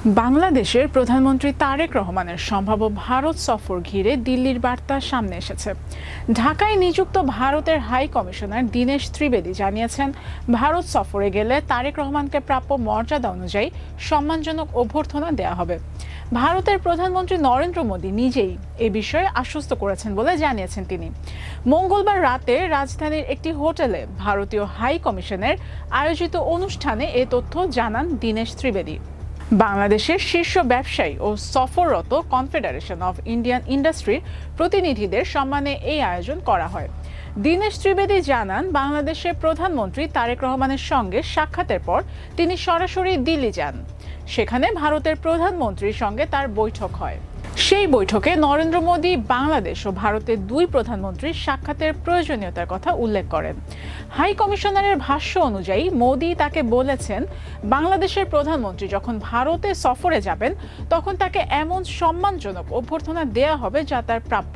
বাংলাদেশের প্রধানমন্ত্রী তারেক রহমানের সম্ভাব্য ভারত সফর ঘিরে দিল্লির বার্তা সামনে এসেছে। ঢাকায় নিযুক্ত ভারতের হাই কমিশনার দীনেশ ত্রিবেদী জানিয়েছেন, ভারত সফরে গেলে তারেক রহমানকে প্রাপ্য মর্যাদা অনুযায়ী সম্মানজনক অভ্যর্থনা দেওয়া হবে। ভারতের প্রধানমন্ত্রী নরেন্দ্র মোদী নিজেই এ বিষয়ে আশ্বস্ত করেছেন বলে জানিয়েছেন তিনি। মঙ্গলবার রাতে রাজধানীর একটি হোটেলে ভারতীয় হাই কমিশনের আয়োজিত অনুষ্ঠানে এ তথ্য জানান দীনেশ ত্রিবেদী। বাংলাদেশের শীর্ষ ব্যবসায়ী ও সফররত কনফেডারেশন অফ ইন্ডিয়ান ইন্ডাস্ট্রির প্রতিনিধিদের সম্মানে এই আয়োজন করা হয়। দীনেশ ত্রিবেদী জানান, বাংলাদেশের প্রধানমন্ত্রী তারেক রহমানের সঙ্গে সাক্ষাতের পর তিনি সরাসরি দিল্লি যান। সেখানে ভারতের প্রধানমন্ত্রীর সঙ্গে তার বৈঠক হয়। সেই বৈঠকে নরেন্দ্র মোদী বাংলাদেশ ও ভারতের দুই প্রধানমন্ত্রীর সাক্ষাতের প্রয়োজনীয়তার কথা উল্লেখ করেন। হাই কমিশনারের ভাষ্য অনুযায়ী মোদী তাকে বলেছেন, বাংলাদেশের প্রধানমন্ত্রী যখন ভারতে সফরে যাবেন তখন তাকে এমন সম্মানজনক অভ্যর্থনা দেয়া হবে যা তার প্রাপ্য।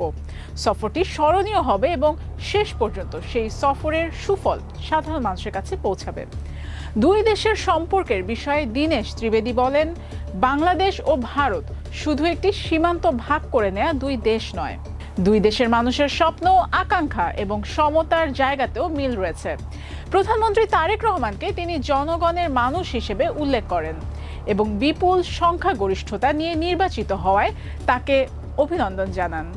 সফরটি স্মরণীয় হবে এবং শেষ পর্যন্ত সেই সফরের সুফল সাধারণ মানুষের কাছে পৌঁছাবে। দুই দেশের সম্পর্কের বিষয়ে দীনেশ ত্রিবেদী বলেন, বাংলাদেশ ও ভারত শুধু একটি সীমান্ত ভাগ করে নেয়া দুই দেশ নয়, দুই দেশের মানুষের স্বপ্ন, আকাঙ্ক্ষা এবং সমতার জায়গাতেও মিল রয়েছে। প্রধানমন্ত্রী তারেক রহমানকে তিনি জনগণের মানুষ হিসেবে উল্লেখ করেন এবং বিপুল সংখ্যাগরিষ্ঠতা নিয়ে নির্বাচিত হওয়ায় তাকে অভিনন্দন জানান।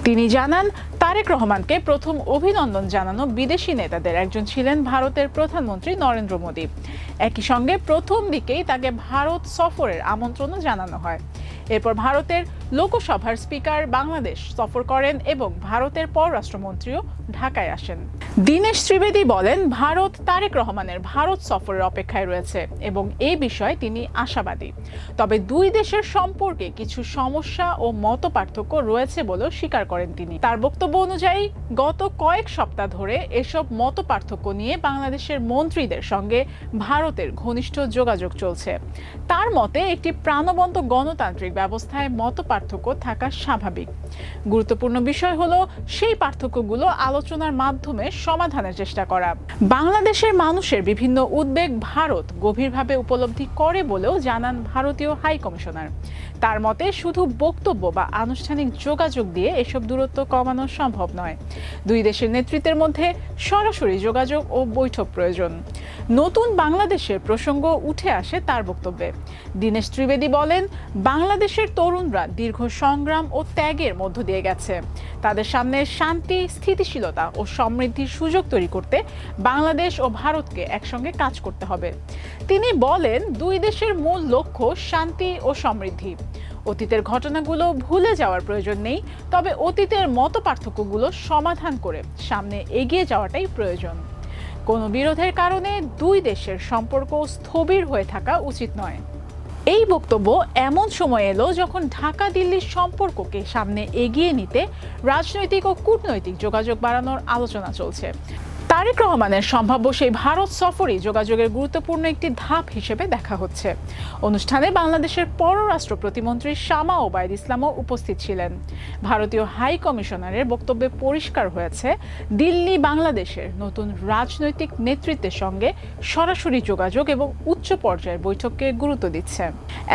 তিনি জানান, তারেক রহমানকে প্রথম অভিনন্দন জানানো বিদেশি নেতাদের একজন ছিলেন ভারতের প্রধানমন্ত্রী নরেন্দ্র মোদী। একই সঙ্গে প্রথম দিকেই তাকে ভারত সফরের আমন্ত্রণও জানানো হয়। এরপর ভারতের লোকসভার স্পিকার বাংলাদেশ সফর করেন এবং ভারতের পররাষ্ট্রমন্ত্রীও ঢাকায় আসেন। দীনেশ ত্রিবেদী বলেন, ভারত তারেক রহমানের ভারত সফরের অপেক্ষায় রয়েছে এবং এই বিষয়ে তিনি আশাবাদী। তবে দুই দেশের সম্পর্কে কিছু সমস্যা ও মতপার্থক্য রয়েছে বলেও স্বীকার করেন তিনি। তার বক্তব্য অনুযায়ী গত কয়েক সপ্তাহ ধরে এসব মতপার্থক্য নিয়ে বাংলাদেশের মন্ত্রীদের সঙ্গে ভারতের ঘনিষ্ঠ যোগাযোগ চলছে। তার মতে একটি প্রাণবন্ত গণতান্ত্রিক ব্যবস্থায় মতপার্থক্য থাকা স্বাভাবিক। গুরুত্বপূর্ণ বিষয় হলো সেই পার্থক্যগুলো আলোচনার মাধ্যমে সমাধানের চেষ্টা করা। বাংলাদেশের মানুষের বিভিন্ন উদ্বেগ ভারত গভীরভাবে উপলব্ধি করে বলেও জানান ভারতীয় হাই কমিশনার। তার মতে শুধু বক্তব্য বা আনুষ্ঠানিক যোগাযোগ দিয়ে এসব দূরত্ব কমানো সম্ভব নয়। দুই দেশের নেতৃত্বের মধ্যে সরাসরি যোগাযোগ ও বৈঠক প্রয়োজন। নতুন বাংলাদেশের প্রসঙ্গ উঠে আসে তার বক্তব্যে। দীনেশ ত্রিবেদী বলেন, বাংলাদেশের তরুণরা দীর্ঘ সংগ্রাম ও ত্যাগের মধ্য দিয়ে গেছে। তাদের সামনে শান্তি, স্থিতিশীলতা ও সমৃদ্ধির সুযোগ তৈরি করতে বাংলাদেশ ও ভারতকে একসঙ্গে কাজ করতে হবে। তিনি বলেন, দুই দেশের মূল লক্ষ্য শান্তি ও সমৃদ্ধি। অতীতের ঘটনাগুলো ভুলে যাওয়ার প্রয়োজন নেই, তবে অতীতের মতপার্থক্যগুলো সমাধান করে সামনে এগিয়ে যাওয়াটাই প্রয়োজন। কোনো বিরোধের কারণে দুই দেশের সম্পর্ক স্থবির হয়ে থাকা উচিত নয়। এই বক্তব্য এমন সময় এলো যখন ঢাকা দিল্লির সম্পর্ককে সামনে এগিয়ে নিতে রাজনৈতিক ও কূটনৈতিক যোগাযোগ বাড়ানোর আলোচনা চলছে। তারেক রহমানের সম্ভাব্য সেই ভারত সফরই যোগাযোগের গুরুত্বপূর্ণ একটি ধাপ হিসেবে দেখা হচ্ছে। অনুষ্ঠানে বাংলাদেশের পররাষ্ট্র প্রতিমন্ত্রী শামা ওবায়দ ইসলামও উপস্থিত ছিলেন। ভারতীয় হাই কমিশনারের বক্তব্যে পরিষ্কার হয়েছে, দিল্লি বাংলাদেশের নতুন রাজনৈতিক নেতৃত্বের সঙ্গে সরাসরি যোগাযোগ এবং উচ্চ পর্যায়ের বৈঠককে গুরুত্ব দিচ্ছে।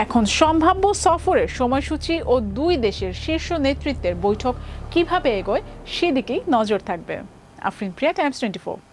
এখন সম্ভাব্য সফরের সময়সূচি ও দুই দেশের শীর্ষ নেতৃত্বের বৈঠক কিভাবে এগোয় সেদিকেই নজর থাকবে। আফরিন প্রিয়া, টাইমস 24।